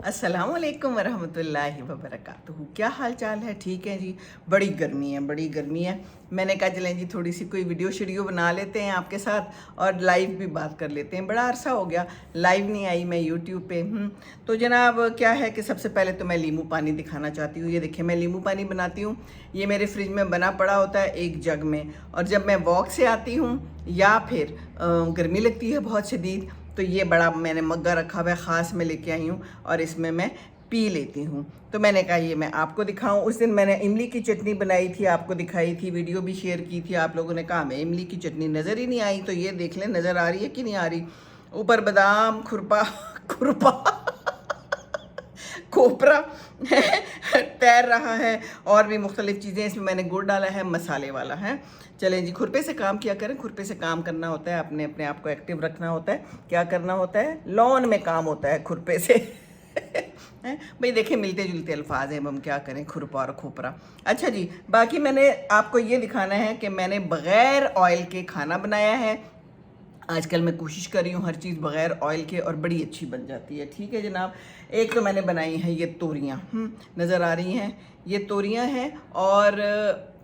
अस्सलाम वालेकुम वरहमतुल्लाहि वबरकातुहू। क्या हाल चाल है? ठीक है जी। बड़ी गर्मी है। मैंने कहा चलें जी थोड़ी सी कोई वीडियो बना लेते हैं आपके साथ और लाइव भी बात कर लेते हैं। बड़ा अरसा हो गया लाइव नहीं आई मैं यूट्यूब पे। तो जनाब क्या है कि सबसे पहले तो मैं नींबू पानी दिखाना चाहती हूँ। ये देखिए मैं नींबू पानी बनाती हूँ। ये मेरे फ्रिज में बना पड़ा होता है एक जग में, और जब मैं वॉक से आती हूँ या फिर गर्मी लगती है बहुत शदीद, तो ये बड़ा मैंने मग्गा रखा हुआ है, ख़ास में लेके आई हूँ और इसमें मैं पी लेती हूँ। तो मैंने कहा ये मैं आपको दिखाऊं। उस दिन मैंने इमली की चटनी बनाई थी, आपको दिखाई थी, वीडियो भी शेयर की थी। आप लोगों ने कहा हमें इमली की चटनी नज़र ही नहीं आई, तो ये देख लें नज़र आ रही है कि नहीं आ रही। ऊपर बादाम खुरपा खुरपा कोपरा तैर रहा है, और भी मुख्तलिफ़ चीज़ें। इसमें मैंने गुड़ डाला है, मसाले वाला है। चलें जी, खुरपे से काम किया करें, खुरपे से काम करना होता है, अपने अपने आप को एक्टिव रखना होता है। क्या करना होता है? लॉन में काम होता है खुरपे से भाई देखिए मिलते जुलते अल्फाज हैं, हम क्या करें, खुरपा और खोपरा। अच्छा जी, बाकी मैंने आपको ये दिखाना है कि मैंने बग़ैर ऑयल के खाना बनाया है। आजकल मैं कोशिश कर रही हूँ हर चीज़ बग़ैर ऑयल के, और बड़ी अच्छी बन जाती है। ठीक है जनाब। एक तो मैंने बनाई है ये तोरियाँ, नज़र आ रही हैं, ये तोरियाँ हैं। और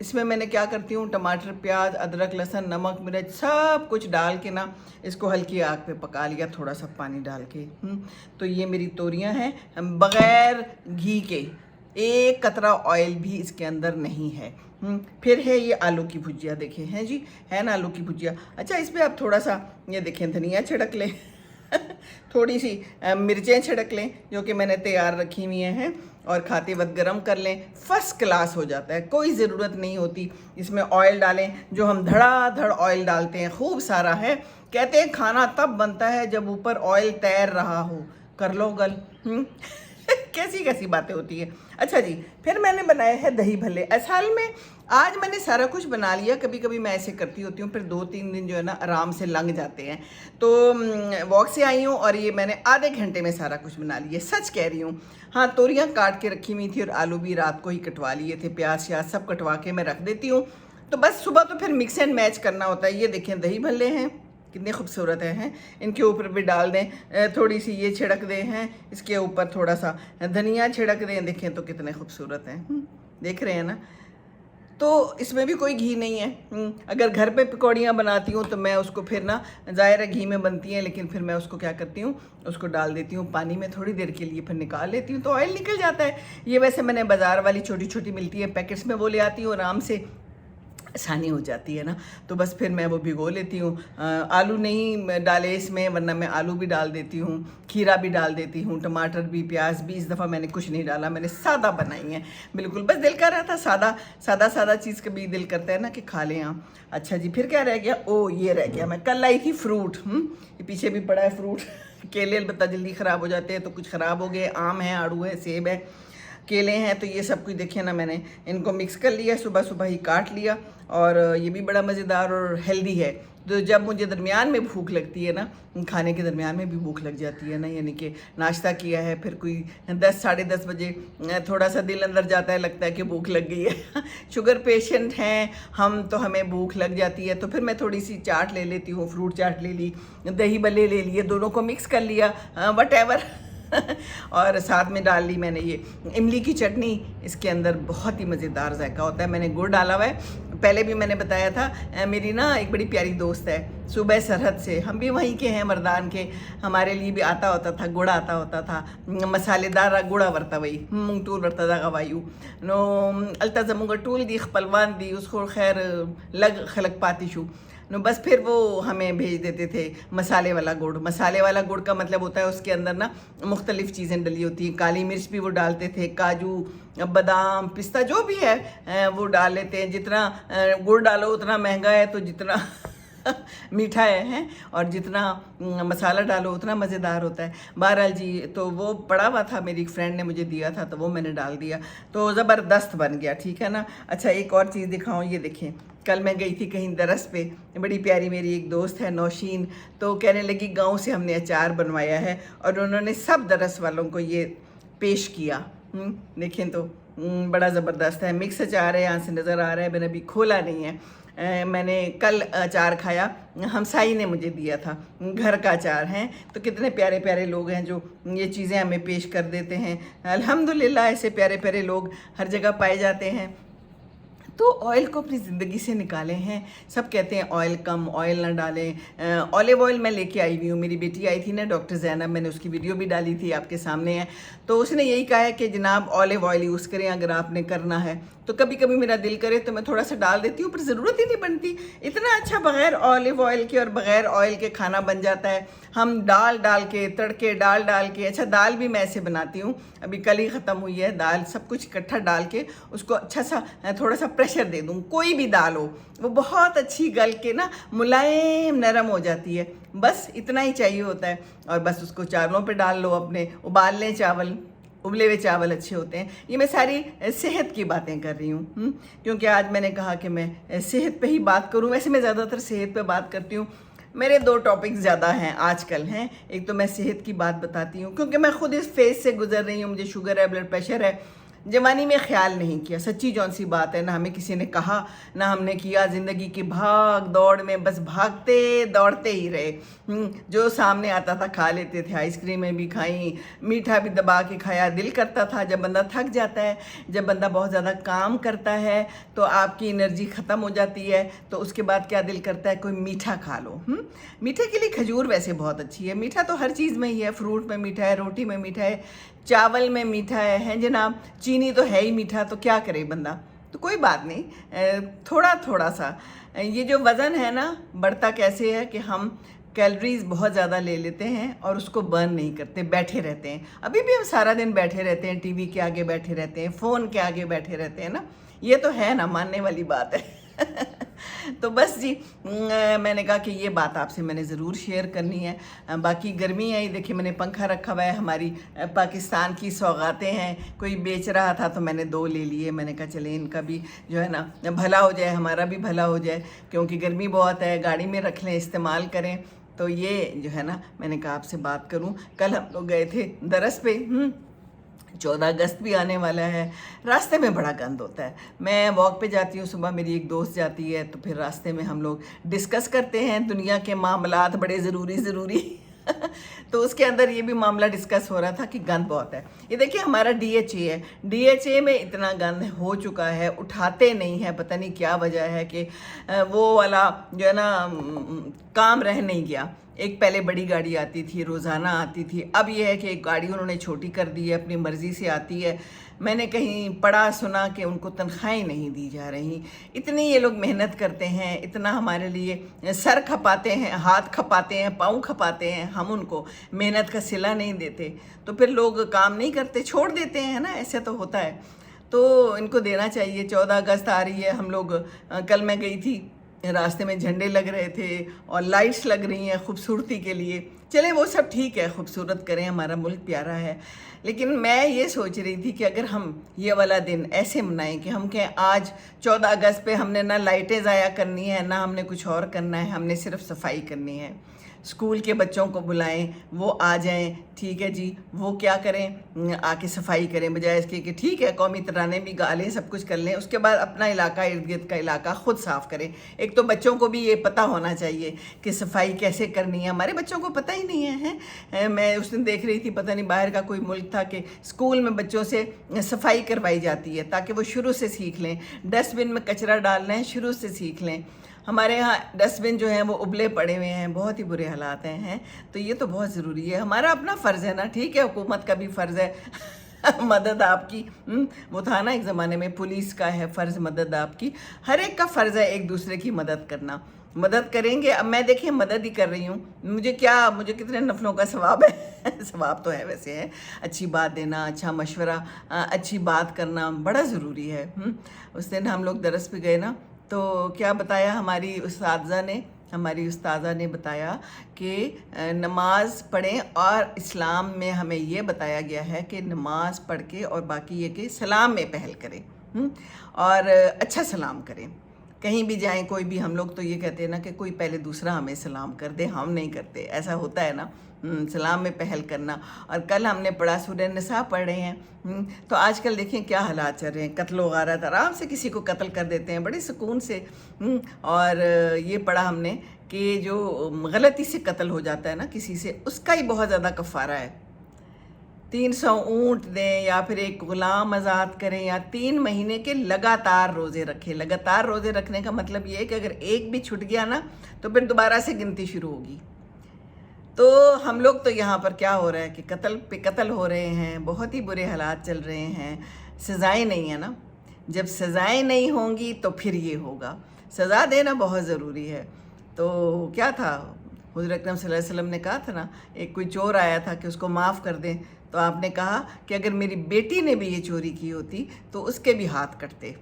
इसमें मैंने क्या करती हूँ, टमाटर, प्याज, अदरक, लहसुन, नमक, मिर्च सब कुछ डाल के ना इसको हल्की आग पे पका लिया, थोड़ा सा पानी डाल के। तो ये मेरी तोरियाँ हैं बग़ैर घी के, एक कतरा ऑयल भी इसके अंदर नहीं है। फिर है ये आलू की भुजिया, देखें हैं जी, है ना आलू की भुजिया। अच्छा, इस पर आप थोड़ा सा ये देखें धनिया छिड़क लें थोड़ी सी मिर्चें छिड़क लें जो कि मैंने तैयार रखी हुई हैं, और खाते वक्त गरम कर लें, फ़र्स्ट क्लास हो जाता है। कोई ज़रूरत नहीं होती इसमें ऑयल डालें, जो हम धड़ाधड़ ऑयल डालते हैं खूब सारा है। कहते हैं खाना तब बनता है जब ऊपर ऑयल तैर रहा हो। कर लो गल कैसी कैसी बातें होती है। अच्छा जी, फिर मैंने बनाए हैं दही भल्ले। असल में आज मैंने सारा कुछ बना लिया। कभी कभी मैं ऐसे करती होती हूँ, फिर 2-3 दिन जो है ना आराम से लंघ जाते हैं। तो वॉक से आई हूँ और ये मैंने आधे घंटे में सारा कुछ बना लिया, सच कह रही हूँ। हाँ, तोरियाँ काट के रखी हुई थी और आलू भी रात को ही कटवा लिए थे, प्याज श्याज सब कटवा के मैं रख देती हूँ। तो बस सुबह तो फिर मिक्स एंड मैच करना होता है। ये देखें दही भल्ले हैं, कितने खूबसूरत हैं। इनके ऊपर भी डाल दें थोड़ी सी ये छिड़क दें हैं, इसके ऊपर थोड़ा सा धनिया छिड़क दें, देखें तो कितने खूबसूरत हैं। देख रहे हैं ना। तो इसमें भी कोई घी नहीं है। अगर घर पे पकौड़ियाँ बनाती हूँ तो मैं उसको फिर ना, ज़ाहिर है घी में बनती हैं, लेकिन फिर मैं उसको क्या करती हूँ, उसको डाल देती हूँ पानी में थोड़ी देर के लिए, फिर निकाल लेती हूँ तो ऑयल निकल जाता है। ये वैसे मैंने बाज़ार वाली छोटी छोटी मिलती है पैकेट्स में, वो ले आती हूँ, आराम से आसानी हो जाती है ना। तो बस फिर मैं वो भिगो लेती हूँ। आलू नहीं डाले इसमें, वरना मैं आलू भी डाल देती हूँ, खीरा भी डाल देती हूँ, टमाटर भी, प्याज भी। इस दफ़ा मैंने कुछ नहीं डाला, मैंने सादा बनाई है बिल्कुल। बस दिल कर रहा था सादा सादा सादा चीज़, कभी दिल करता है ना कि खा लें आप। अच्छा जी, फिर क्या रह गया? ओ ये रह गया, मैं कल लाई थी फ्रूट। ये पीछे भी पड़ा है फ्रूट केले अलबत्ता जल्दी ख़राब हो जाते हैं, तो कुछ ख़राब हो गए। आम है, आड़ू है, सेब है, केले हैं। तो ये सब कुछ देखिए ना, मैंने इनको मिक्स कर लिया, सुबह सुबह ही काट लिया। और ये भी बड़ा मज़ेदार और हेल्दी है। तो जब मुझे दरमियान में भूख लगती है ना, खाने के दरमियान में भी भूख लग जाती है ना, यानी कि नाश्ता किया है, फिर कोई 10 साढ़े 10 बजे थोड़ा सा दिल अंदर जाता है, लगता है कि भूख लग गई है शुगर पेशेंट हैं हम, तो हमें भूख लग जाती है। तो फिर मैं थोड़ी सी चाट ले लेती हूँ, फ्रूट चाट ले ली, दही भल्ले ले लिए, दोनों को मिक्स कर लिया, वट एवर और साथ में डाल ली मैंने ये इमली की चटनी। इसके अंदर बहुत ही मज़ेदार जायका होता है। मैंने गुड़ डाला हुआ है, पहले भी मैंने बताया था। मेरी ना एक बड़ी प्यारी दोस्त है सुबह सरहद से, हम भी वहीं के हैं मर्दान के। हमारे लिए भी आता होता था, गुड़ आता होता था, मसालेदार गुड़ा वरता वही मूंग टूल वरता था गवायू नो अलता जमूंगा टूल दी पलवान दी उसको खैर लग खलक पाती शू नो। बस फिर वो हमें भेज देते थे मसाले वाला गुड़। मसाले वाला गुड़ का मतलब होता है उसके अंदर ना मुख्तलिफ़ चीज़ें डली होती हैं, काली मिर्च भी वो डालते थे, काजू, बादाम, पिस्ता जो भी है वो डाल लेते हैं। जितना गुड़ डालो उतना महंगा है, तो जितना मीठा है और जितना मसाला डालो उतना मज़ेदार होता है। बहरहाल जी, तो वो पड़ा हुआ था, मेरी एक फ्रेंड ने मुझे दिया था, तो वो मैंने डाल दिया, तो ज़बरदस्त बन गया। ठीक है ना। अच्छा, एक और चीज़ दिखाऊं, ये देखें। कल मैं गई थी कहीं दरस पे, बड़ी प्यारी मेरी एक दोस्त है नौशीन, तो कहने लगी गांव से हमने अचार बनवाया है, और उन्होंने सब दरस वालों को ये पेश किया। देखें तो बड़ा ज़बरदस्त है, मिक्स अचार है, यहाँ से नज़र आ रहा है, मैंने अभी खोला नहीं है। میں نے کل اچار کھایا، ہمسائی نے مجھے دیا تھا، گھر کا اچار ہے، تو کتنے پیارے پیارے لوگ ہیں جو یہ چیزیں ہمیں پیش کر دیتے ہیں۔ الحمدللہ ایسے پیارے پیارے لوگ ہر جگہ پائے جاتے ہیں۔ تو آئل کو اپنی زندگی سے نکالے ہیں۔ سب کہتے ہیں آئل کم، آئل نہ ڈالیں۔ اولیو آئل میں لے کے آئی ہوئی ہوں، میری بیٹی آئی تھی نا ڈاکٹر زینب، میں نے اس کی ویڈیو بھی ڈالی تھی، آپ کے سامنے ہے۔ تو اس نے یہی کہا ہے کہ جناب اولیو آئل یوز کریں اگر آپ نے کرنا ہے۔ تو کبھی کبھی میرا دل کرے تو میں تھوڑا سا ڈال دیتی ہوں، پر ضرورت ہی نہیں بنتی۔ اتنا اچھا بغیر اولیو آئل کے اور بغیر آئل کے کھانا بن جاتا ہے۔ ہم ڈال کے تڑکے ڈال کے، اچھا دال بھی میں ایسے بناتی ہوں، ابھی کل ہی ختم ہوئی ہے دال، سب کچھ اکٹھا ڈال کے اس کو اچھا سا تھوڑا سا پریشر دے دوں، کوئی بھی دال ہو وہ بہت اچھی گل کے نا ملائم نرم ہو جاتی ہے۔ بس اتنا ہی چاہیے ہوتا ہے، اور بس اس کو چاولوں پہ ڈال لو، اپنے ابال لیں چاول، ابلے ہوئے چاول اچھے ہوتے ہیں۔ یہ میں ساری صحت کی باتیں کر رہی ہوں، کیونکہ آج میں نے کہا کہ میں صحت پہ ہی بات کروں۔ ویسے میں زیادہ تر صحت پہ بات کرتی ہوں، میرے 2 ٹاپک زیادہ ہیں آج کل ہیں۔ ایک تو میں صحت کی بات بتاتی ہوں، کیونکہ میں خود اس فیز سے گزر رہی ہوں، مجھے شوگر ہے، بلڈ پریشر ہے۔ جوانی میں خیال نہیں کیا، سچی جون سی بات ہے، نہ ہمیں کسی نے کہا نہ ہم نے کیا، زندگی کی بھاگ دوڑ میں بس بھاگتے دوڑتے ہی رہے۔ جو سامنے آتا تھا کھا لیتے تھے، آئس کریمیں بھی کھائیں، میٹھا بھی دبا کے کھایا، دل کرتا تھا جب بندہ تھک جاتا ہے، جب بندہ بہت زیادہ کام کرتا ہے تو آپ کی انرجی ختم ہو جاتی ہے، تو اس کے بعد کیا دل کرتا ہے کوئی میٹھا کھا لو۔ میٹھے کے لیے کھجور ویسے بہت اچھی ہے، میٹھا تو ہر چیز میں ہی ہے، فروٹ میں میٹھا ہے، روٹی میں میٹھا ہے، چاول میں میٹھا ہے جناب، چینی تو ہے ہی میٹھا، تو کیا کرے بندہ؟ تو کوئی بات نہیں، تھوڑا تھوڑا سا یہ جو وزن ہے نا بڑھتا کیسے ہے کہ ہم کیلریز بہت زیادہ لے لیتے ہیں اور اس کو برن نہیں کرتے، بیٹھے رہتے ہیں۔ ابھی بھی ہم سارا دن بیٹھے رہتے ہیں، ٹی وی کے آگے بیٹھے رہتے ہیں، فون کے آگے بیٹھے رہتے ہیں نا، یہ تو ہے نا، ماننے والی بات ہے۔ تو بس جی، میں نے کہا کہ یہ بات آپ سے میں نے ضرور شیئر کرنی ہے۔ باقی گرمی ہے، دیکھیں میں نے پنکھا رکھا ہوا ہے، ہماری پاکستان کی سوغاتیں ہیں، کوئی بیچ رہا تھا تو میں نے 2 لے لیے، میں نے کہا چلیں ان کا بھی جو ہے نا بھلا ہو جائے، ہمارا بھی بھلا ہو جائے، کیونکہ گرمی بہت ہے، گاڑی میں رکھ لیں، استعمال کریں۔ تو یہ جو ہے نا میں نے کہا آپ سے بات کروں۔ کل ہم لوگ گئے تھے درس پہ، 14 اگست بھی آنے والا ہے، راستے میں بڑا گند ہوتا ہے۔ میں واک پہ جاتی ہوں صبح، میری ایک دوست جاتی ہے، تو پھر راستے میں ہم لوگ ڈسکس کرتے ہیں دنیا کے معاملات، بڑے ضروری تو اس کے اندر یہ بھی معاملہ ڈسکس ہو رہا تھا کہ گند بہت ہے۔ یہ دیکھیں ہمارا ڈی ایچ اے ہے، ڈی ایچ اے میں اتنا گند ہو چکا ہے، اٹھاتے نہیں ہیں، پتہ نہیں کیا وجہ ہے کہ وہ والا جو ہے نا کام رہ نہیں گیا۔ ایک پہلے بڑی گاڑی آتی تھی، روزانہ آتی تھی، اب یہ ہے کہ ایک گاڑی انہوں نے چھوٹی کر دی ہے، اپنی مرضی سے آتی ہے۔ میں نے کہیں پڑھا سنا کہ ان کو تنخواہیں نہیں دی جا رہی، اتنی یہ لوگ محنت کرتے ہیں، اتنا ہمارے لیے سر کھپاتے ہیں، ہاتھ کھپاتے ہیں، پاؤں کھپاتے ہیں، ہم ان کو محنت کا صلہ نہیں دیتے، تو پھر لوگ کام نہیں کرتے، چھوڑ دیتے ہیں نا، ایسے تو ہوتا ہے۔ تو ان کو دینا چاہیے۔ 14 اگست آ رہی ہے، ہم لوگ کل میں گئی تھی، راستے میں جھنڈے لگ رہے تھے اور لائٹس لگ رہی ہیں خوبصورتی کے لیے، چلیں وہ سب ٹھیک ہے، خوبصورت کریں، ہمارا ملک پیارا ہے، لیکن میں یہ سوچ رہی تھی کہ اگر ہم یہ والا دن ایسے منائیں کہ ہم کہیں آج 14 اگست پہ ہم نے نہ لائٹیں ضائع کرنی ہے، نہ ہم نے کچھ اور کرنا ہے، ہم نے صرف صفائی کرنی ہے۔ اسکول کے بچوں کو بلائیں، وہ آ جائیں، ٹھیک ہے جی، وہ کیا کریں، آ کے صفائی کریں، بجائے اس کے کہ ٹھیک ہے قومی ترانے بھی گا لیں، سب کچھ کر لیں، اس کے بعد اپنا علاقہ، ارد گرد کا علاقہ خود صاف کریں۔ ایک تو بچوں کو بھی یہ پتہ ہونا چاہیے کہ صفائی کیسے کرنی ہے، ہمارے بچوں کو پتہ ہی نہیں ہے۔ میں اس دن دیکھ رہی تھی، پتہ نہیں باہر کا کوئی ملک تھا، کہ اسکول میں بچوں سے صفائی کروائی جاتی ہے تاکہ وہ شروع سے سیکھ لیں، ڈسٹ بن میں کچرا ڈالنا ہے شروع سے سیکھ لیں۔ ہمارے ہاں ڈسٹ بن جو ہیں وہ ابلے پڑے ہوئے ہیں، بہت ہی برے حالات ہیں، تو یہ تو بہت ضروری ہے۔ ہمارا اپنا فرض ہے نا، ٹھیک ہے حکومت کا بھی فرض ہے مدد آپ کی، وہ تھا نا ایک زمانے میں، پولیس کا ہے فرض مدد آپ کی، ہر ایک کا فرض ہے ایک دوسرے کی مدد کرنا۔ مدد کریں گے، اب میں دیکھیں مدد ہی کر رہی ہوں، مجھے کتنے نفلوں کا ثواب ہے ثواب تو ہے ویسے ہے، اچھی بات دینا، اچھا مشورہ، اچھی بات کرنا بڑا ضروری ہے۔ اس دن ہم لوگ درس پہ گئے نا، تو کیا بتایا ہماری استاذہ نے بتایا کہ نماز پڑھیں، اور اسلام میں ہمیں یہ بتایا گیا ہے کہ نماز پڑھ کے اور باقی یہ کہ سلام میں پہل کریں، اور اچھا سلام کریں، कहीं भी जाएं कोई भी, हम लोग तो ये कहते हैं ना कि कोई पहले दूसरा हमें सलाम कर दे, हम नहीं करते, ऐसा होता है ना। सलाम में पहल करना। और कल हमने पढ़ा सूरह निसा पढ़ रहे हैं। तो आजकल देखें क्या हालात चल रहे हैं, कत्ल व गारत, आराम से किसी को कत्ल कर देते हैं बड़े सुकून से। और ये पढ़ा हमने कि जो गलती से कत्ल हो जाता है ना किसी से, उसका ही बहुत ज़्यादा कफ़ारा है। 300 ऊँट दें या फिर एक ग़ुलाम आज़ाद करें या 3 महीने के लगातार रोज़े रखें। लगातार रोज़े रखने का मतलब ये है कि अगर एक भी छूट गया ना तो फिर दोबारा से गिनती शुरू होगी। तो हम लोग तो यहाँ पर क्या हो रहा है कि कत्ल पे कत्ल हो रहे हैं, बहुत ही बुरे हालात चल रहे हैं, सज़ाएँ नहीं है ना। जब सज़ाएँ नहीं होंगी तो फिर ये होगा, सज़ा देना बहुत ज़रूरी है। तो क्या था, हुज़ूर अकरम सल्लल्लाहु अलैहि वसल्लम ने कहा था ना, एक कोई चोर आया था कि उसको माफ़ कर दें, तो आपने कहा कि अगर मेरी बेटी ने भी ये चोरी की होती तो उसके भी हाथ कटते।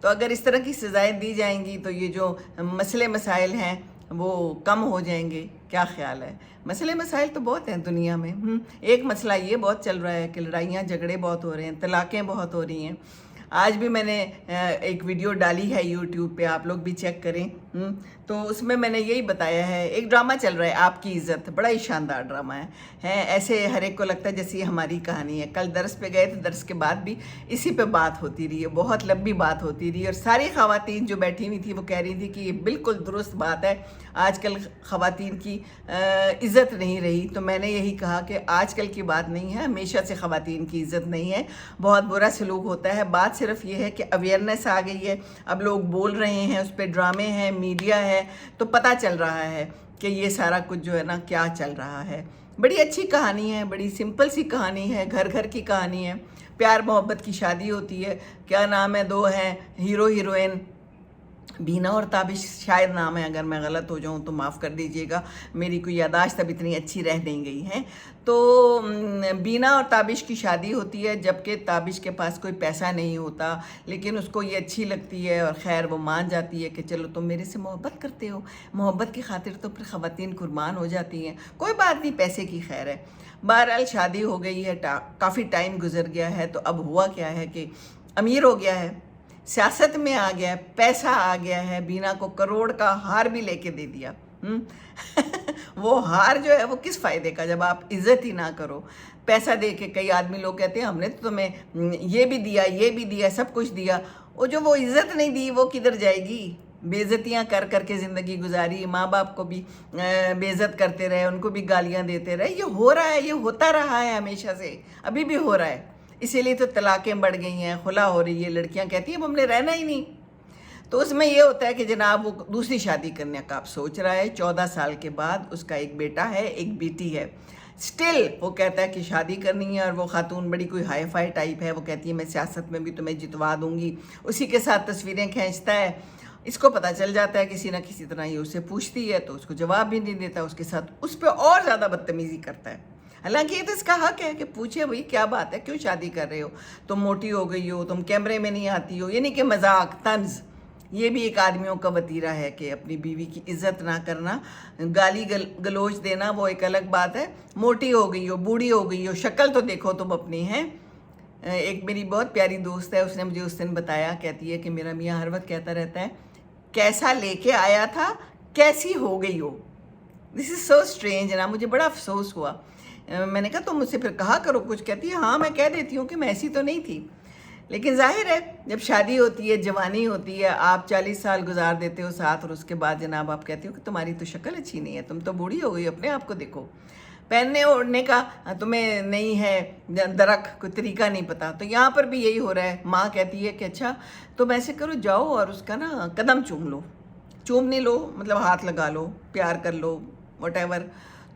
तो अगर इस तरह की सज़ाएँ दी जाएंगी तो ये जो मसले मसाइल हैं वो कम हो जाएंगे। क्या ख़्याल है? मसले मसाइल तो बहुत हैं दुनिया में। एक मसला ये बहुत चल रहा है कि लड़ाइयाँ झगड़े बहुत हो रहे हैं, तलाक़ें बहुत हो रही हैं। आज भी मैंने एक वीडियो डाली है यूट्यूब पे, आप लोग भी चेक करें। तो उसमें मैंने यही बताया है, एक ड्रामा चल रहा है आपकी इज़्ज़त, बड़ा ही शानदार ड्रामा है ऐसे हर एक को लगता है जैसे ये हमारी कहानी है। कल दर्स पे गए थे, दर्स के बाद भी इसी पे बात होती रही है, बहुत लंबी बात होती रही, और सारी ख़वातीन जो बैठी हुई थी वो कह रही थी कि ये बिल्कुल दुरुस्त बात है, आजकल ख़वातीन की इज़्ज़त नहीं रही। तो मैंने यही कहा कि आजकल की बात नहीं है, हमेशा से ख़वातीन की इज़्ज़त नहीं है, बहुत बुरा सलूक होता है। बात सिर्फ ये है कि अवेयरनेस आ गई है, अब लोग बोल रहे हैं, उस पर ड्रामे हैं, मीडिया है, तो पता चल रहा है कि ये सारा कुछ जो है ना क्या चल रहा है। बड़ी अच्छी कहानी है, बड़ी सिंपल सी कहानी है, घर घर की कहानी है, प्यार मोहब्बत की शादी होती है। क्या नाम है, 2 हैं हीरो हीरोइन, बीना और ताबिश शायद नाम है, अगर मैं गलत हो जाऊं तो माफ़ कर दीजिएगा, मेरी कोई यादाश्त अब इतनी अच्छी रह नहीं गई है। तो बीना और ताबिश की शादी होती है, जबकि ताबिश के पास कोई पैसा नहीं होता, लेकिन उसको ये अच्छी लगती है और खैर वो मान जाती है कि चलो तुम मेरे से मोहब्बत करते हो, मोहब्बत की खातिर तो फिर ख़वातीन कुर्बान हो जाती हैं, कोई बात नहीं, पैसे की खैर है। बहरहाल शादी हो गई है, काफ़ी टाइम गुजर गया है, तो अब हुआ क्या है कि अमीर हो गया है, सियासत में आ गया है, पैसा आ गया है, बीना को करोड़ का हार भी लेके दे दिया। वो हार जो है वो किस फ़ायदे का, जब आप इज़्ज़त ही ना करो। पैसा दे के कई आदमी लोग कहते हैं हमने तो तुम्हें ये भी दिया, ये भी दिया, सब कुछ दिया, वो इज़्ज़त नहीं दी वो किधर जाएगी? बेइज्जतियाँ कर कर के ज़िंदगी गुजारी, माँ बाप को भी बेइज्जत करते रहे, उनको भी गालियाँ देते रहे। ये हो रहा है, ये होता रहा है हमेशा से, अभी भी हो रहा है। इसीलिए तो तलाक़ें बढ़ गई हैं, खुला हो रही है, लड़कियां कहती हैं हमने रहना ही नहीं। तो उसमें ये होता है कि जनाब वो दूसरी शादी करने का आप सोच रहा है, 14 साल के बाद, उसका एक बेटा है, एक बेटी है, स्टिल वो कहता है कि शादी करनी है। और वो खातून बड़ी कोई हाई फाई टाइप है, वो कहती है मैं सियासत में भी तुम्हें जितवा दूंगी, उसी के साथ तस्वीरें खींचता है। इसको पता चल जाता है किसी ना किसी तरह, ये उससे पूछती है तो उसको जवाब भी नहीं देता, उसके साथ उस पर और ज़्यादा बदतमीज़ी करता है। हालांकि ये तो इसका हक है कि पूछे भाई क्या बात है, क्यों शादी कर रहे हो, तुम मोटी हो गई हो, तुम कैमरे में नहीं आती हो, यानी कि मजाक तंज। ये भी एक आदमियों का वतीरा है कि अपनी बीवी की इज्जत ना करना, गाली गलोच देना वो एक अलग बात है। मोटी हो गई हो, बूढ़ी हो गई हो, शक्ल तो देखो तुम अपनी हैं। एक मेरी बहुत प्यारी दोस्त है, उसने मुझे उस दिन बताया, कहती है कि मेरा मियाँ हर वक्त कहता रहता है कैसा लेके आया था कैसी हो गई हो। दिस इज़ सो स्ट्रेंज ना, मुझे बड़ा अफसोस हुआ। मैंने कहा तुम मुझसे फिर कहा करो कुछ, कहती है हाँ मैं कह देती हूँ कि मैं ऐसी तो नहीं थी। लेकिन जाहिर है जब शादी होती है, जवानी होती है, आप 40 साल गुजार देते हो साथ, और उसके बाद जनाब आप कहते हो कि तुम्हारी तो शक्ल अच्छी नहीं है, तुम तो बूढ़ी हो गई, अपने आप को देखो। पहनने ओढ़ने का तुम्हें नहीं है दरक, कोई तरीका नहीं पता। तो यहाँ पर भी यही हो रहा है। माँ कहती है कि अच्छा तुम ऐसे करो, जाओ और उसका ना कदम चूम लो, चूम नहीं लो मतलब हाथ लगा लो, प्यार कर लो, वटेवर।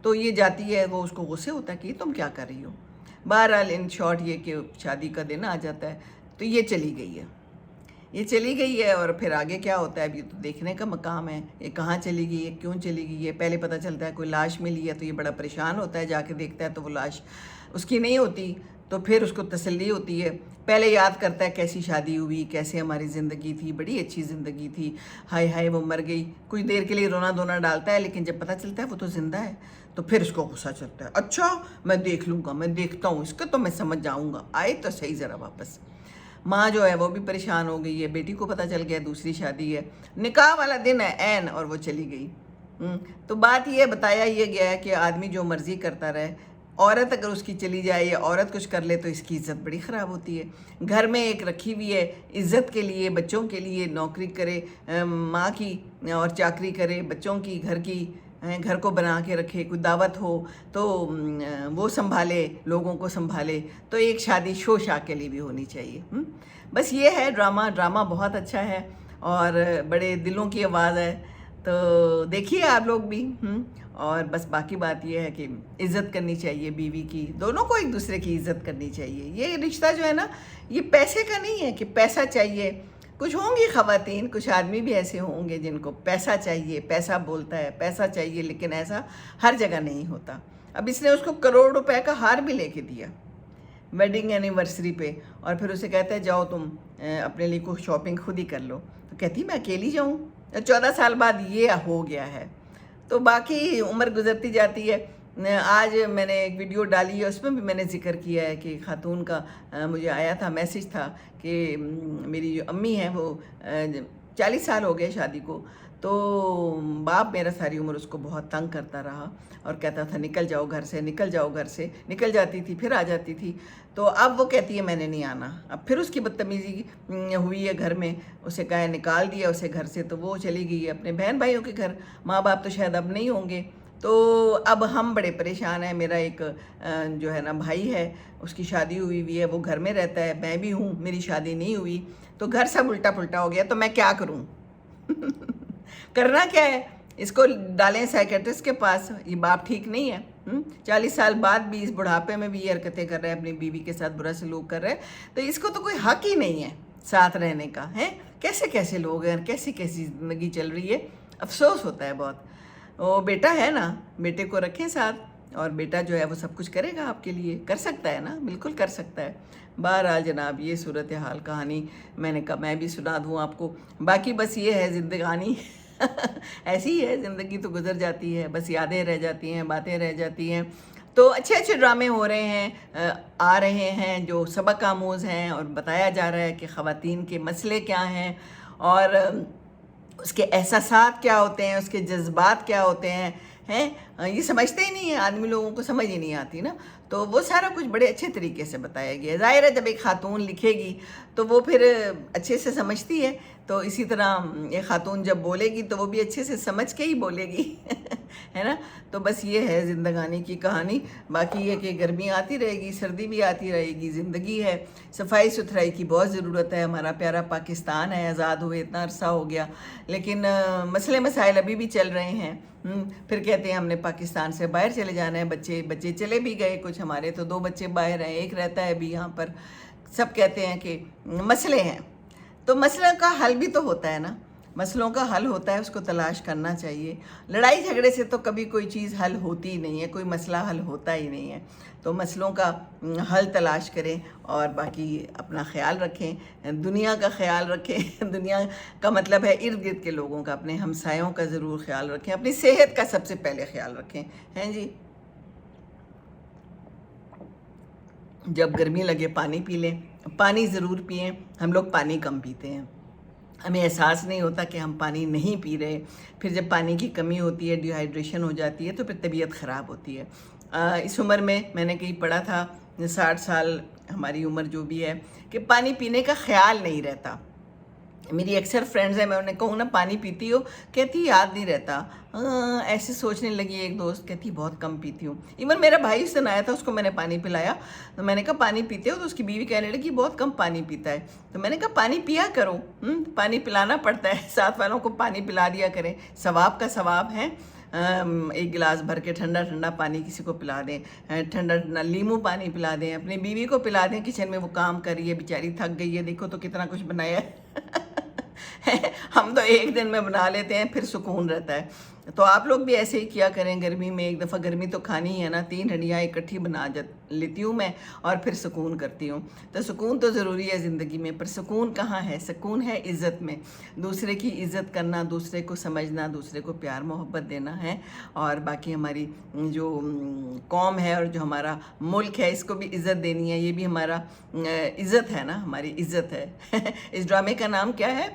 तो ये जाती है, वो उसको गुस्से होता है कि तुम क्या कर रही हो। बहरहाल इन शॉर्ट ये कि शादी का दिन आ जाता है, तो ये चली गई है, ये चली गई है। और फिर आगे क्या होता है अभी तो देखने का मकाम है, ये कहाँ चली गई है, क्यों चली गई है। पहले पता चलता है कोई लाश मिली है तो ये बड़ा परेशान होता है, जाके देखता है तो वो लाश उसकी नहीं होती, तो फिर उसको तसल्ली होती है। पहले याद करता है कैसी शादी हुई, कैसे हमारी ज़िंदगी थी, बड़ी अच्छी ज़िंदगी थी, हाय हाय वो मर गई। कुछ देर के लिए रोना धोना डालता है, लेकिन जब पता चलता है वो तो ज़िंदा है तो फिर उसको गुस्सा चलता है, अच्छा मैं देख लूँगा, मैं देखता हूँ इसका, तो मैं समझ जाऊँगा, आए तो सही ज़रा वापस। माँ जो है वो भी परेशान हो गई है, बेटी को पता चल गया दूसरी शादी है, निकाह वाला दिन है ऐन, और वो चली गई। तो बात ये बताया ये गया है कि आदमी जो मर्ज़ी करता रहे, औरत अगर उसकी चली जाए या औरत कुछ कर ले तो इसकी इज़्ज़त बड़ी ख़राब होती है। घर में एक रखी हुई है इज़्ज़त के लिए, बच्चों के लिए नौकरी करे, माँ की और चाकरी करे, बच्चों की, घर की, घर को बना के रखे, कोई दावत हो तो वो संभाले, लोगों को संभाले, तो एक शादी शो शा के लिए भी होनी चाहिए। बस ये है ड्रामा बहुत अच्छा है और बड़े दिलों की आवाज़ है, तो देखिए आप लोग भी। और बस बाकी बात ये है कि इज़्ज़त करनी चाहिए बीवी की, दोनों को एक दूसरे की इज़्ज़त करनी चाहिए। ये रिश्ता जो है ना, ये पैसे का नहीं है कि पैसा चाहिए। कुछ होंगी ख़वातीन, कुछ आदमी भी ऐसे होंगे जिनको पैसा चाहिए, पैसा बोलता है, पैसा चाहिए, लेकिन ऐसा हर जगह नहीं होता। अब इसने उसको करोड़ रुपए का हार भी लेके दिया वेडिंग एनिवर्सरी पे, और फिर उसे कहता है जाओ तुम अपने लिए कुछ शॉपिंग खुद ही कर लो, तो कहती मैं अकेली जाऊँ। 14 साल बाद ये हो गया है। तो बाकी उम्र गुजरती जाती है। आज मैंने एक वीडियो डाली है, उसमें भी मैंने जिक्र किया है कि खातून का मुझे आया था, मैसेज था कि मेरी जो अम्मी हैं वो 40 साल हो गए शादी को, तो बाप मेरा सारी उम्र उसको बहुत तंग करता रहा और कहता था निकल जाओ घर से, निकल जाओ घर से। निकल जाती थी, फिर आ जाती थी। तो अब वो कहती है मैंने नहीं आना। अब फिर उसकी बदतमीज़ी हुई है घर में, उसे कहा निकाल दिया उसे घर से, तो वो चली गई है अपने बहन भाइयों के घर। माँ बाप तो शायद अब नहीं होंगे, तो अब हम बड़े परेशान हैं। मेरा एक जो है ना भाई है, उसकी शादी हुई हुई है, वो घर में रहता है, मैं भी हूँ, मेरी शादी नहीं हुई, तो घर सब उल्टा पुल्टा हो गया। तो मैं क्या करूँ? करना क्या है? इसको डालें साइकेट्रिस्ट के पास। ये बाप ठीक नहीं है। 40 साल बाद भी इस बुढ़ापे में भी ये हरकतें कर रहे हैं, अपनी बीवी के साथ बुरा सलूक कर रहे हैं, तो इसको तो कोई हक ही नहीं है साथ रहने का। है कैसे कैसे लोग हैं, कैसी कैसी ज़िंदगी चल रही है, अफसोस होता है बहुत। वो बेटा है ना, बेटे को रखें साथ, और बेटा जो है वो सब कुछ करेगा आपके लिए, कर सकता है ना, बिल्कुल कर सकता है। बहरहाल जनाब, ये सूरत हाल कहानी मैंने कहा मैं भी सुना दूँ आपको। बाकी बस ये है ज़िंदगानी ऐसी ही है, ज़िंदगी तो गुजर जाती है, बस यादें रह जाती हैं, बातें रह जाती हैं। तो अच्छे अच्छे ड्रामे हो रहे हैं, आ रहे हैं जो सबक आमूज़ हैं, और बताया जा रहा है कि ख़वातीन के मसले क्या हैं और उसके एहसासात क्या होते हैं, उसके जज्बात क्या होते हैं, ये समझते ही नहीं है आदमी, लोगों को समझ ही नहीं आती ना। तो वो सारा कुछ बड़े अच्छे तरीके से बताया गया है। ज़ाहिर है जब एक खातून लिखेगी तो वो फिर अच्छे से समझती है, तो इसी तरह एक खातून जब बोलेगी तो वो भी अच्छे से समझ के ही बोलेगी है ना। तो बस ये है ज़िंदगानी की कहानी। बाकी ये कि गर्मी आती रहेगी, सर्दी भी आती रहेगी, ज़िंदगी है, सफाई सुथराई की बहुत ज़रूरत है। हमारा प्यारा पाकिस्तान है, आज़ाद हुए इतना अरसा हो गया, लेकिन मसले मसाइल अभी भी चल रहे हैं। फिर कहते हैं हमने पाकिस्तान से बाहर चले जाना है, बच्चे चले भी गए, कुछ हमारे तो 2 बच्चे बाहर हैं, एक रहता है अभी यहाँ पर। सब कहते हैं कि मसले हैं, तो मसलों का हल भी तो होता है ना, मसलों का हल होता है, उसको तलाश करना चाहिए। लड़ाई झगड़े से तो कभी कोई चीज़ हल होती ही नहीं है, कोई मसला हल होता ही नहीं है। तो मसलों का हल तलाश करें और बाकी अपना ख्याल रखें, दुनिया का ख्याल रखें। दुनिया का मतलब है इर्द गिर्द के लोगों का, अपने हमसायों का ज़रूर ख्याल रखें, अपनी सेहत का सबसे पहले ख्याल रखें, हैं जी। जब गर्मी लगे पानी पी लें, पानी ज़रूर पिएं। हम लोग पानी कम पीते हैं, हमें एहसास नहीं होता कि हम पानी नहीं पी रहे। फिर जब पानी की कमी होती है, डिहाइड्रेशन हो जाती है, तो फिर तबीयत ख़राब होती है। इस उम्र में मैंने कहीं पढ़ा था, 60 साल हमारी उम्र जो भी है, कि पानी पीने का ख्याल नहीं रहता। मेरी अक्सर फ्रेंड्स हैं, मैं उन्हें कहूँ ना पानी पीती हो, कहती याद नहीं रहता। ऐसे सोचने लगी। एक दोस्त कहती बहुत कम पीती हूँ। इवन मेरा भाई उससे आया था, उसको मैंने पानी पिलाया, तो मैंने कहा पानी पीते हो, तो उसकी बीवी कहने लगी बहुत कम पानी पीता है। तो मैंने कहा पानी पिया करो, पानी पिलाना पड़ता है, साथ वालों को पानी पिला दिया करें, सवाब का सवाब है। एक गिलास भर के ठंडा ठंडा पानी किसी को पिला दें, ठंडा ठंडा नींबू पानी पिला दें, अपनी बीवी को पिला दें। किचन में वो काम कर रही है, बेचारी थक गई है, देखो तो कितना कुछ बनाया है ہم تو ایک دن میں بنا لیتے ہیں، پھر سکون رہتا ہے۔ تو آپ لوگ بھی ایسے ہی کیا کریں، گرمی میں ایک دفعہ، گرمی تو کھانی ہی ہے نا، 3 ہنڈیاں اکٹھی بنا لیتی ہوں میں اور پھر سکون کرتی ہوں۔ تو سکون تو ضروری ہے زندگی میں، پر سکون کہاں ہے؟ سکون ہے عزت میں، دوسرے کی عزت کرنا، دوسرے کو سمجھنا، دوسرے کو پیار محبت دینا ہے، اور باقی ہماری جو قوم ہے اور جو ہمارا ملک ہے اس کو بھی عزت دینی ہے، یہ بھی ہمارا عزت ہے نا، ہماری عزت ہے۔ اس ڈرامے کا نام کیا ہے؟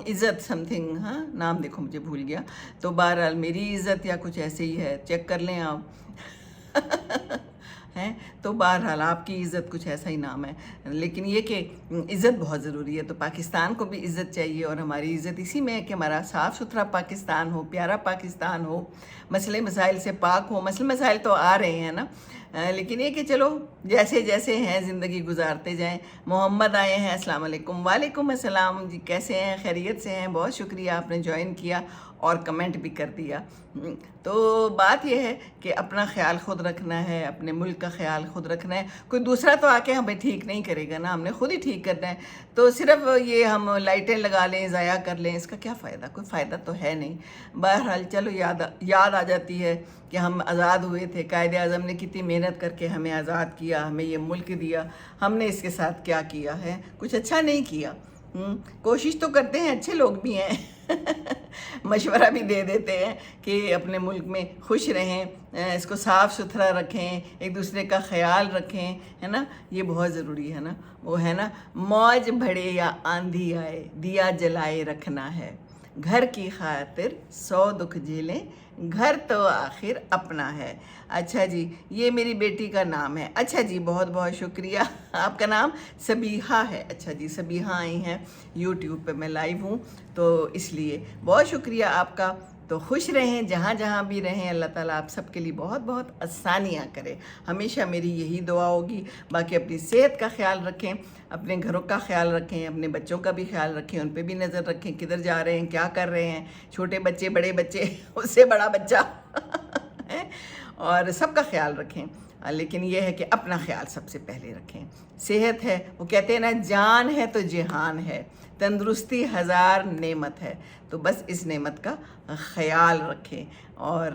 عزت سم تھنگ، ہاں نام دیکھو مجھے بھول گیا۔ تو بہرحال میری عزت یا کچھ ایسے ہی ہے، چیک کر لیں آپ۔ ہیں تو بہرحال آپ کی عزت کچھ ایسا ہی نام ہے، لیکن یہ کہ عزت بہت ضروری ہے۔ تو پاکستان کو بھی عزت چاہیے، اور ہماری عزت اسی میں ہے کہ ہمارا صاف ستھرا پاکستان ہو، پیارا پاکستان ہو، مسئلے مسائل سے پاک ہو۔ مسئلے مسائل تو آ رہے ہیں نا، لیکن یہ کہ چلو جیسے جیسے ہیں زندگی گزارتے جائیں۔ محمد آئے ہیں، السلام علیکم۔ وعلیکم السلام جی، کیسے ہیں؟ خیریت سے ہیں؟ بہت شکریہ آپ نے جوائن کیا اور کمنٹ بھی کر دیا۔ تو بات یہ ہے کہ اپنا خیال خود رکھنا ہے، اپنے ملک کا خیال خود رکھنا ہے۔ کوئی دوسرا تو آ کے ہمیں ٹھیک نہیں کرے گا نا، ہم نے خود ہی ٹھیک کرنا ہے۔ تو صرف یہ ہم لائٹیں لگا لیں، ضائع کر لیں، اس کا کیا فائدہ؟ کوئی فائدہ تو ہے نہیں۔ بہرحال چلو یاد آ جاتی ہے کہ ہم آزاد ہوئے تھے، قائد اعظم نے کتنی محنت کر کے ہمیں آزاد کیا، ہمیں یہ ملک دیا، ہم نے اس کے ساتھ کیا کیا ہے؟ کچھ اچھا نہیں کیا۔ کوشش تو کرتے ہیں، اچھے لوگ بھی ہیں، مشورہ بھی دے دیتے ہیں کہ اپنے ملک میں خوش رہیں، اس کو صاف ستھرا رکھیں، ایک دوسرے کا خیال رکھیں، ہے نا، یہ بہت ضروری ہے نا۔ وہ ہے نا، موج بڑھے یا آندھی آئے، دیا جلائے رکھنا ہے، گھر کی خاطر 100 دکھ جھیلیں، گھر تو آخر اپنا ہے۔ اچھا جی، یہ میری بیٹی کا نام ہے۔ اچھا جی، بہت بہت شکریہ۔ آپ کا نام سبیحہ ہے؟ اچھا جی، سبیحہ آئی ہیں یوٹیوب پہ، میں لائیو ہوں تو اس لیے بہت شکریہ آپ کا۔ تو خوش رہیں جہاں جہاں بھی رہیں، اللہ تعالیٰ آپ سب کے لیے بہت بہت آسانیاں کرے، ہمیشہ میری یہی دعا ہوگی۔ باقی اپنی صحت کا خیال رکھیں، اپنے گھروں کا خیال رکھیں، اپنے بچوں کا بھی خیال رکھیں، ان پہ بھی نظر رکھیں، کدھر جا رہے ہیں، کیا کر رہے ہیں، چھوٹے بچے، بڑے بچے، اس سے بڑا بچہ، اور سب کا خیال رکھیں۔ لیکن یہ ہے کہ اپنا خیال سب سے پہلے رکھیں۔ صحت ہے، وہ کہتے ہیں نا، جان ہے تو جہان ہے، تندرستی 1000 نعمت ہے، تو بس اس نعمت کا خیال رکھیں، اور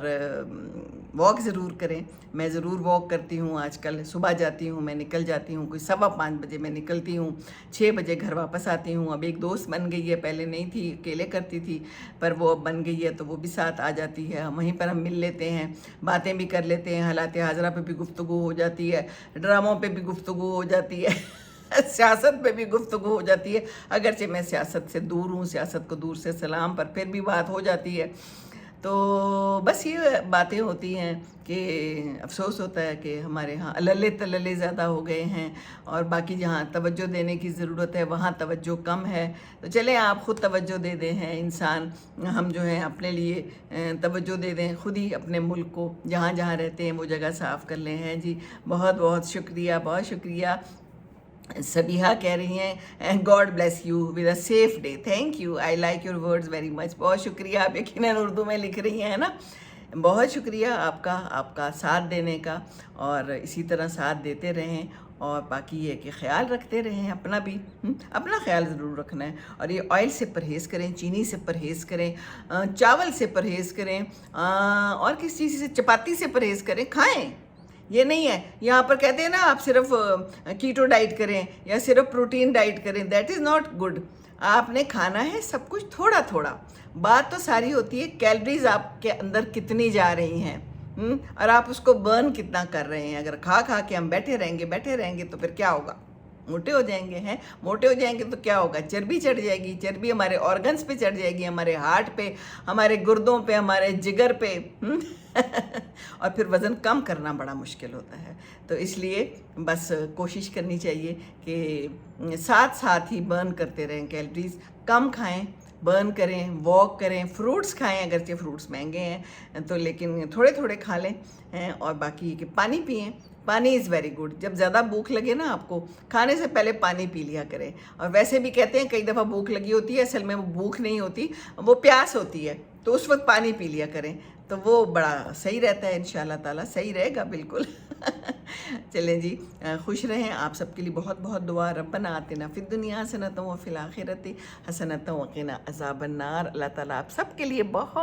واک ضرور کریں۔ میں ضرور واک کرتی ہوں آج کل، صبح جاتی ہوں، میں نکل جاتی ہوں، کوئی 5:15 بجے میں نکلتی ہوں، 6 بجے گھر واپس آتی ہوں۔ اب ایک دوست بن گئی ہے، پہلے نہیں تھی، اکیلے کرتی تھی، پر وہ اب بن گئی ہے تو وہ بھی ساتھ آ جاتی ہے، وہیں پر ہم مل لیتے ہیں، باتیں بھی کر لیتے ہیں، حالات حاضرہ پہ بھی گفتگو ہو جاتی ہے، ڈراموں پہ بھی گفتگو ہو جاتی ہے، سیاست پہ بھی گفتگو ہو جاتی ہے، اگرچہ میں سیاست سے دور ہوں، سیاست کو دور سے سلام، پر پھر بھی بات ہو جاتی ہے۔ تو بس یہ باتیں ہوتی ہیں کہ افسوس ہوتا ہے کہ ہمارے ہاں عللے تللے زیادہ ہو گئے ہیں، اور باقی جہاں توجہ دینے کی ضرورت ہے وہاں توجہ کم ہے۔ تو چلیں آپ خود توجہ دے دیں، ہیں انسان، ہم جو ہیں اپنے لیے توجہ دے دیں، خود ہی اپنے ملک کو جہاں جہاں رہتے ہیں وہ جگہ صاف کر لیں۔ ہیں جی، بہت بہت شکریہ، بہت شکریہ۔ سبیحہ کہہ رہی ہیں God bless you with a safe day, thank you, I like your words very much. بہت شکریہ، آپ یقیناً اردو میں لکھ رہی ہیں نا، بہت شکریہ آپ کا ساتھ دینے کا، اور اسی طرح ساتھ دیتے رہیں، اور باقی یہ کہ خیال رکھتے رہیں، اپنا بھی اپنا خیال ضرور رکھنا ہے، اور یہ آئل سے پرہیز کریں، چینی سے پرہیز کریں، چاول سے پرہیز کریں، اور کس چیز سے، چپاتی سے پرہیز کریں، کھائیں۔ یہ نہیں ہے یہاں پر کہتے ہیں نا آپ صرف کیٹو ڈائٹ کریں یا صرف پروٹین ڈائٹ کریں، دیٹ از ناٹ گڈ۔ آپ نے کھانا ہے سب کچھ تھوڑا تھوڑا، بات تو ساری ہوتی ہے کیلریز آپ کے اندر کتنی جا رہی ہیں، اور آپ اس کو برن کتنا کر رہے ہیں۔ اگر کھا کھا کے ہم بیٹھے رہیں گے تو پھر کیا ہوگا؟ موٹے ہو جائیں گے۔ ہیں موٹے ہو جائیں گے تو کیا ہوگا؟ چربی چڑھ جائے گی، چربی ہمارے آرگنز پہ چڑھ جائے گی، ہمارے ہارٹ پہ، ہمارے گردوں پہ، ہمارے جگر پہ، اور پھر وزن کم کرنا بڑا مشکل ہوتا ہے۔ تو اس لیے بس کوشش کرنی چاہیے کہ ساتھ ساتھ ہی برن کرتے رہیں کیلریز، کم کھائیں، برن کریں، واک کریں، فروٹس کھائیں، اگرچہ فروٹس مہنگے ہیں تو لیکن تھوڑے تھوڑے کھا لیں، اور باقی کہ پانی پئیں۔ پانی از ویری گڈ، جب زیادہ بھوک لگے نا آپ کو، کھانے سے پہلے پانی پی لیا کریں۔ اور ویسے بھی کہتے ہیں کئی دفعہ بھوک لگی ہوتی ہے، اصل میں وہ بھوک نہیں ہوتی، وہ پیاس ہوتی ہے، تو اس وقت پانی پی لیا کریں، تو وہ بڑا صحیح رہتا ہے، انشاءاللہ تعالیٰ صحیح رہے گا بالکل۔ چلیں جی، خوش رہیں. آپ سب کے لیے بہت بہت دعا. ربنا آتنا فی الدنیا حسنۃ وفی الآخرۃ حسنۃ وقنا عذاب النار. اللہ تعالیٰ آپ سب کے لیے بہت